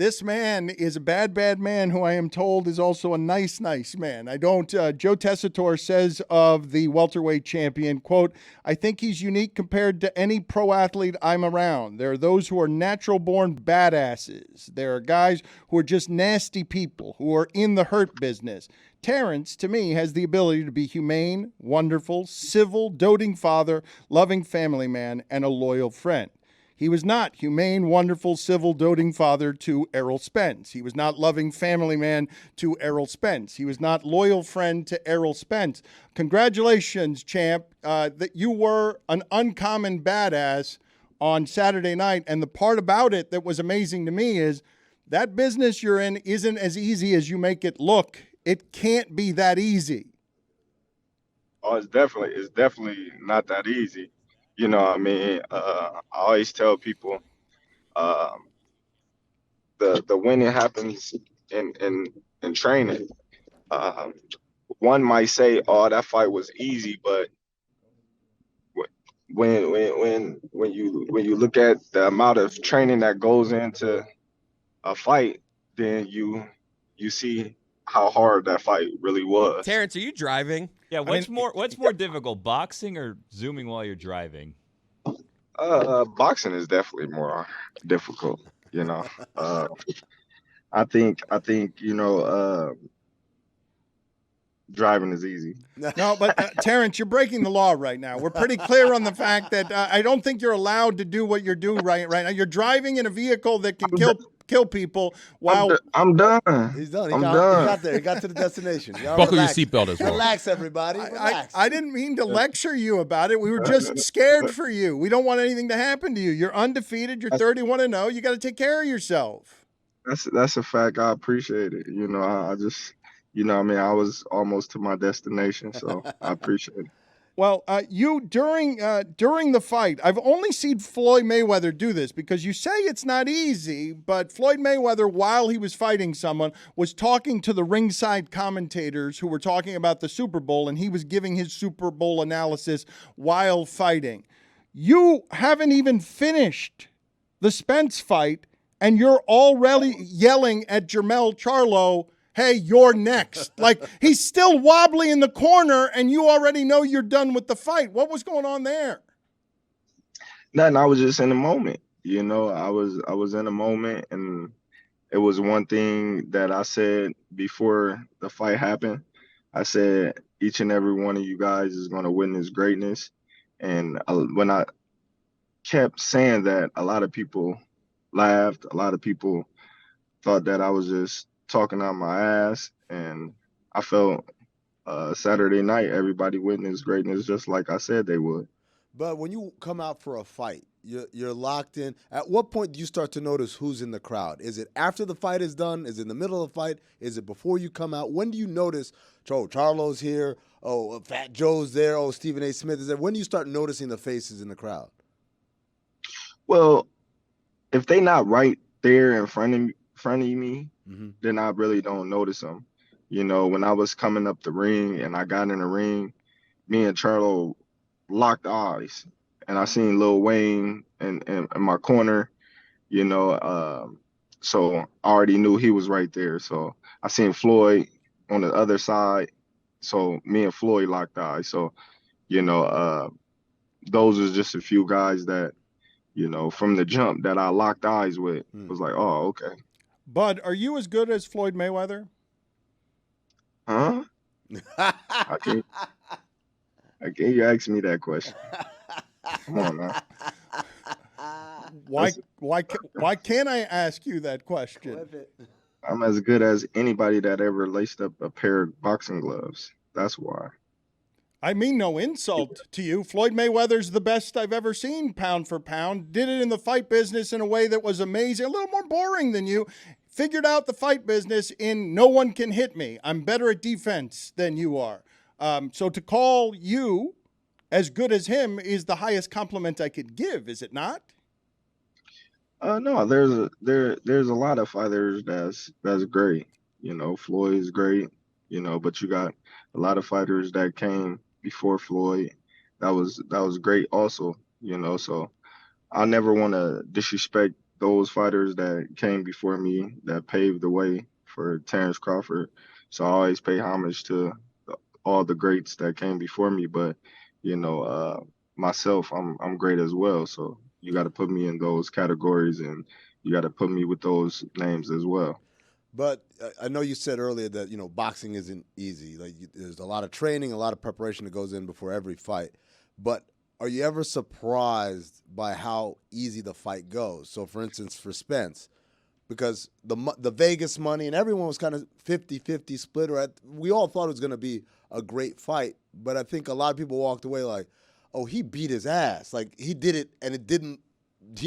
this man is a bad, bad man who I am told is also a nice, nice man. I don't, Joe Tessitore says of the welterweight champion, quote, I think he's unique compared to any pro athlete I'm around. There are those who are natural born badasses. There are guys who are just nasty people who are in the hurt business. Terence, to me, has the ability to be humane, wonderful, civil, doting father, loving family man, and a loyal friend. He was not humane, wonderful, civil, doting father to Errol Spence. He was not loving family man to Errol Spence. He was not loyal friend to Errol Spence. Congratulations, champ, that you were an uncommon badass on Saturday night. And the part about it that was amazing to me is that business you're in isn't as easy as you make it look. It can't be that easy. Oh, it's definitely not that easy. You know, what I mean, I always tell people, um, the winning happens in training. Um, One might say, "Oh, that fight was easy," but when you look at the amount of training that goes into a fight, then you see how hard that fight really was. Terence, are you driving? Yeah, what's more difficult, boxing or zooming while you're driving? Boxing is definitely more difficult. You know, uh, I think driving is easy. No, but Terence, you're breaking the law right now. We're pretty clear on the fact that I don't think you're allowed to do what you're doing right now. You're driving in a vehicle that can kill people while I'm done. He's done. I'm He done. got there. He got to the destination. Y'all Buckle relax. your seatbelt as well. Relax, everybody. Relax. I didn't mean to lecture you about it. We were just scared for you. We don't want anything to happen to you. You're undefeated. You're 31-0. You got to take care of yourself. That's a fact. I appreciate it. You know, I just, I mean, I was almost to my destination, so I appreciate it. Well, you during the fight, I've only seen Floyd Mayweather do this because you say it's not easy, but Floyd Mayweather, while he was fighting someone, was talking to the ringside commentators who were talking about the Super Bowl, and he was giving his Super Bowl analysis while fighting. You haven't even finished the Spence fight, and you're already yelling at Jermell Charlo, hey, you're next. Like, he's still wobbly in the corner, and you already know you're done with the fight. What was going on there? Nothing. I was just in the moment. You know, I was in a moment, and it was one thing that I said before the fight happened. I said each and every one of you guys is going to witness greatness. And when I kept saying that, a lot of people laughed. A lot of people thought that I was just talking out my ass, and I felt Saturday night everybody witnessed greatness just like I said they would. But when you come out for a fight, you're locked in. At what point do you start to notice who's in the crowd? Is it after the fight is done? Is it in the middle of the fight? Is it before you come out? When do you notice, Charlo's here, Fat Joe's there, Stephen A. Smith is there? When do you start noticing the faces in the crowd? Well, if they not right there in front of me, then I really don't notice them. You know, when I was coming up the ring and I got in the ring, me and Charlo locked eyes, and I seen Lil Wayne in my corner. You know, so I already knew he was right there. So I seen Floyd on the other side, so me and Floyd locked eyes. So, you know, those was just a few guys that, you know, from the jump that I locked eyes with. It was like, oh, okay. Bud, are you as good as Floyd Mayweather? Huh? How can you ask me that question? Come on now. Why can't I ask you that question? I'm as good as anybody that ever laced up a pair of boxing gloves. That's why. I mean no insult to you. Floyd Mayweather's the best I've ever seen pound for pound. Did it in the fight business in a way that was amazing. A little more boring than you. Figured out the fight business in no one can hit me. I'm better at defense than you are. So to call you as good as him is the highest compliment I could give, is it not? No, there's a lot of fighters that's great. You know, Floyd is great, you know, but you got a lot of fighters that came before Floyd. That was great also, you know, so I never want to disrespect those fighters that came before me that paved the way for Terence Crawford. So I always pay homage to all the greats that came before me. But you know, myself, I'm great as well. So you got to put me in those categories, and you got to put me with those names as well. But I know you said earlier that, you know, boxing isn't easy. Like, there's a lot of training, a lot of preparation that goes in before every fight. But are you ever surprised by how easy the fight goes? So, for instance, for Spence, because the Vegas money and everyone was kind of 50-50 split, or we all thought it was going to be a great fight. But I think a lot of people walked away like, oh, he beat his ass. Like, he did it, and he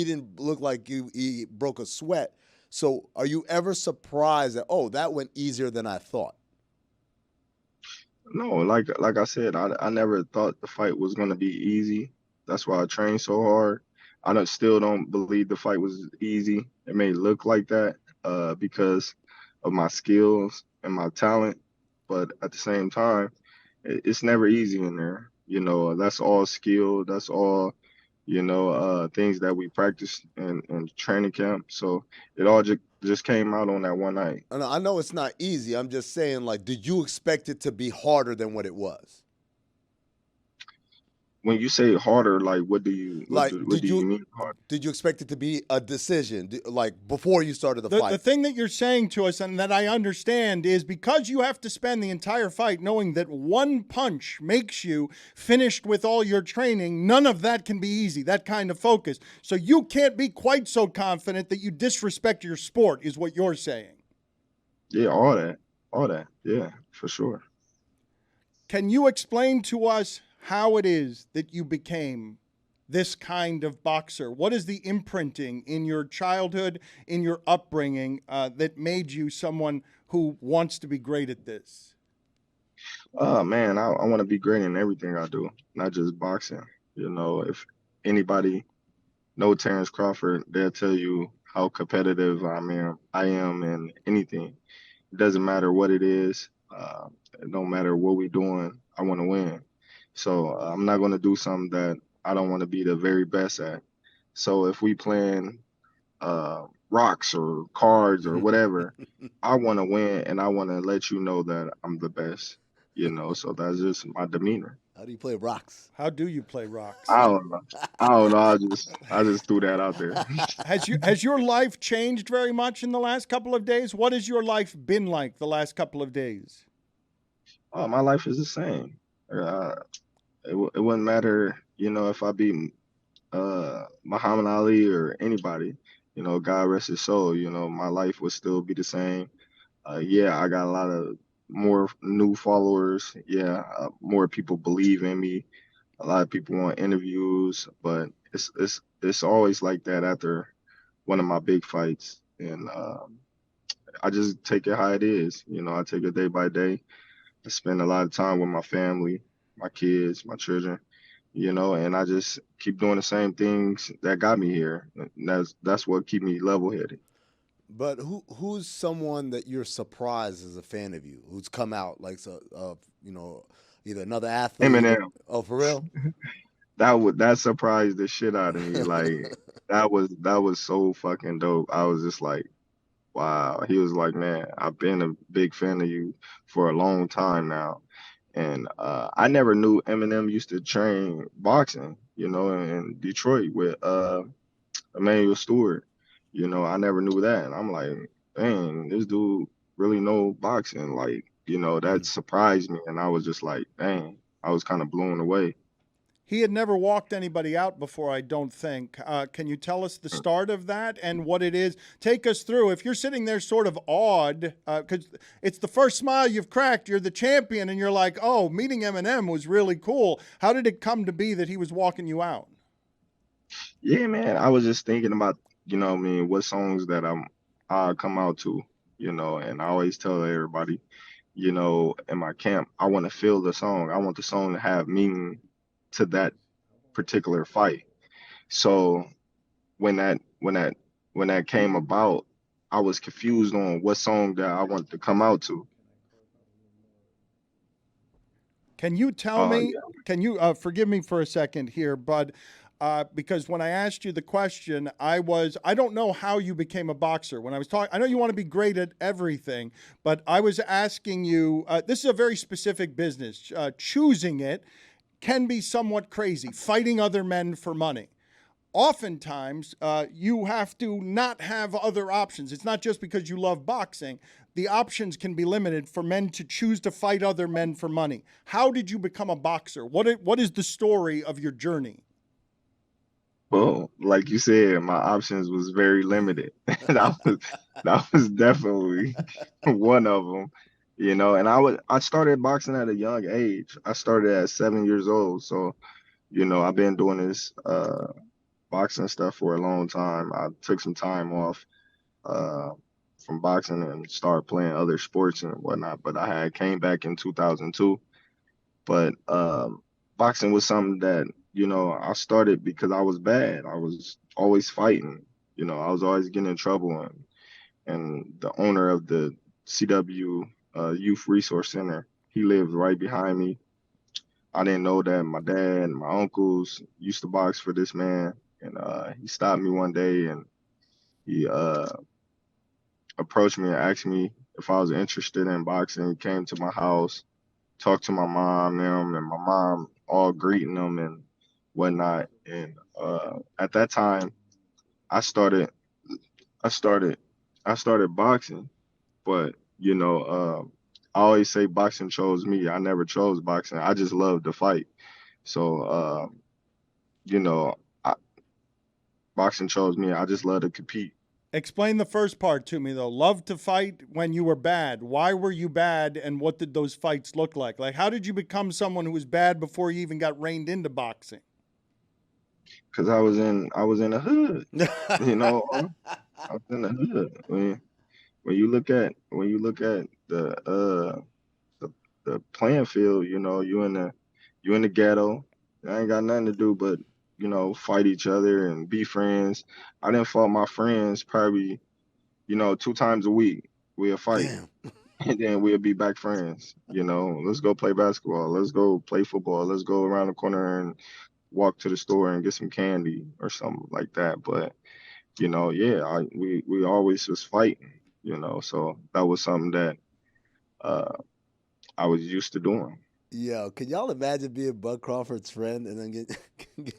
didn't look like he broke a sweat. So are you ever surprised that, oh, that went easier than I thought? No, like I said, I never thought the fight was gonna be easy. That's why I trained so hard. Still don't believe the fight was easy. It may look like that because of my skills and my talent, but at the same time, it's never easy in there. You know, that's all skill. That's all, things that we practice in training camp. So it all just came out on that one night. And I know it's not easy. I'm just saying, like, did you expect it to be harder than what it was? When you say harder, like, what do you mean harder? Did you expect it to be a decision, like, before you started the fight? The thing that you're saying to us, and that I understand, is because you have to spend the entire fight knowing that one punch makes you finished with all your training, none of that can be easy, that kind of focus. So you can't be quite so confident that you disrespect your sport, is what you're saying. Yeah, all that. Yeah, for sure. Can you explain to us how it is that you became this kind of boxer? What is the imprinting in your childhood, in your upbringing, that made you someone who wants to be great at this? Man, I want to be great in everything I do, not just boxing. You know, if anybody know Terence Crawford, they'll tell you how competitive I am in anything. It doesn't matter what it is. It don't matter what we're doing. I want to win. So I'm not going to do something that I don't want to be the very best at. So if we playing rocks or cards or whatever, I want to win, and I want to let you know that I'm the best. You know, so that's just my demeanor. How do you play rocks? How do you play rocks? I don't know. I just threw that out there. Has your life changed very much in the last couple of days? What has your life been like the last couple of days? Oh, my life is the same. It wouldn't matter, if I beat Muhammad Ali or anybody, God rest his soul, my life would still be the same. Yeah, I got a lot of more new followers. Yeah, more people believe in me. A lot of people want interviews, but it's always like that after one of my big fights, and I just take it how it is. I take it day by day. I spend a lot of time with my family, my kids, my children, and I just keep doing the same things that got me here. And that's what keep me level-headed. But who's someone that you're surprised is a fan of you, who's come out like, either another athlete? Eminem. Oh, for real? That surprised the shit out of me. Like that was so fucking dope. I was just like, wow. He was like, man, I've been a big fan of you for a long time now. And I never knew Eminem used to train boxing, in Detroit with Emmanuel Stewart. I never knew that. And I'm like, dang, this dude really know boxing. Like, that surprised me. And I was just like, dang, I was kind of blown away. He had never walked anybody out before, I don't think. Can you tell us the start of that and what it is? Take us through. If you're sitting there sort of awed, because it's the first smile you've cracked, you're the champion, and you're like, oh, meeting Eminem was really cool. How did it come to be that he was walking you out? Yeah, man, I was just thinking about, what songs that I come out to, and I always tell everybody, in my camp, I want to feel the song. I want the song to have meaning to that particular fight. So when that came about, I was confused on what song that I wanted to come out to. Can you tell me, yeah. can you forgive me for a second here, but because when I asked you the question, I don't know how you became a boxer. When I was talking, I know you want to be great at everything, but I was asking you, this is a very specific business. Choosing it can be somewhat crazy, fighting other men for money. Oftentimes, you have to not have other options. It's not just because you love boxing. The options can be limited for men to choose to fight other men for money. How did you become a boxer? What is the story of your journey? Well, like you said, my options was very limited. That was definitely one of them, And I started boxing at a young age. I started at 7 years old, so I've been doing this boxing stuff for a long time. I took some time off uh, from boxing and started playing other sports and whatnot. But I had came back in 2002. But boxing was something that I started because I was bad. I was always fighting. I was always getting in trouble, and the owner of the CW Youth Resource Center, he lived right behind me. I didn't know that my dad and my uncles used to box for this man, and he stopped me one day and he approached me and asked me if I was interested in boxing. He came to my house, talked to my mom, and my mom all greeting him and whatnot. And at that time, I started, I started, I started boxing. But I always say boxing chose me. I never chose boxing. I just loved to fight. So you know, I, boxing chose me. I just love to compete. Explain the first part to me, though. Love to fight when you were bad. Why were you bad, and what did those fights look like? Like, how did you become someone who was bad before you even got reined into boxing? Because I was in the hood. You know, I was in the hood. When you look at the the playing field, you in the ghetto. I ain't got nothing to do but fight each other and be friends. I didn't fought my friends probably 2 times a week. We'll fight. Damn. And then we'll be back friends. Let's go play basketball. Let's go play football. Let's go around the corner and walk to the store and get some candy or something like that. But yeah, we always was fighting. So that was something that uh, I was used to doing. Yo, can y'all imagine being Bud Crawford's friend and then getting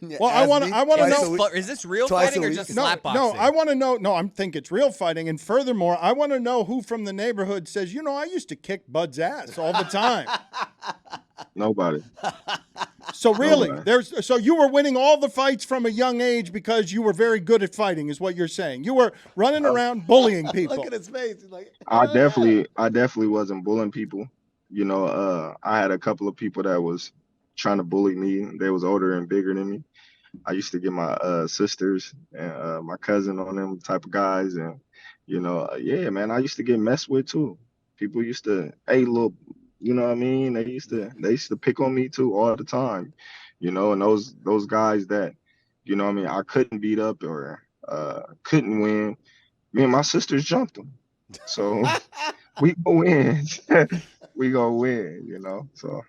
your Well, I ass wanna- beat I wanna twice know- a week? Is this real Twice fighting a or week. just No, slap boxing? no, I want to know. No, I think it's real fighting. And furthermore, I want to know who from the neighborhood says, I used to kick Bud's ass all the time. Nobody. So really, Nobody. so you were winning all the fights from a young age because you were very good at fighting, is what you're saying. You were running around bullying people. Look at his face. He's like, I definitely wasn't bullying people. I had a couple of people that was trying to bully me. They was older and bigger than me. I used to get my sisters and my cousin on them type of guys, and yeah, man, I used to get messed with too. People used to, hey, look, you know what I mean? They used to pick on me too all the time, and those guys that, what I mean, I couldn't beat up or couldn't win. Me and my sisters jumped them, so we go win. We gonna win, So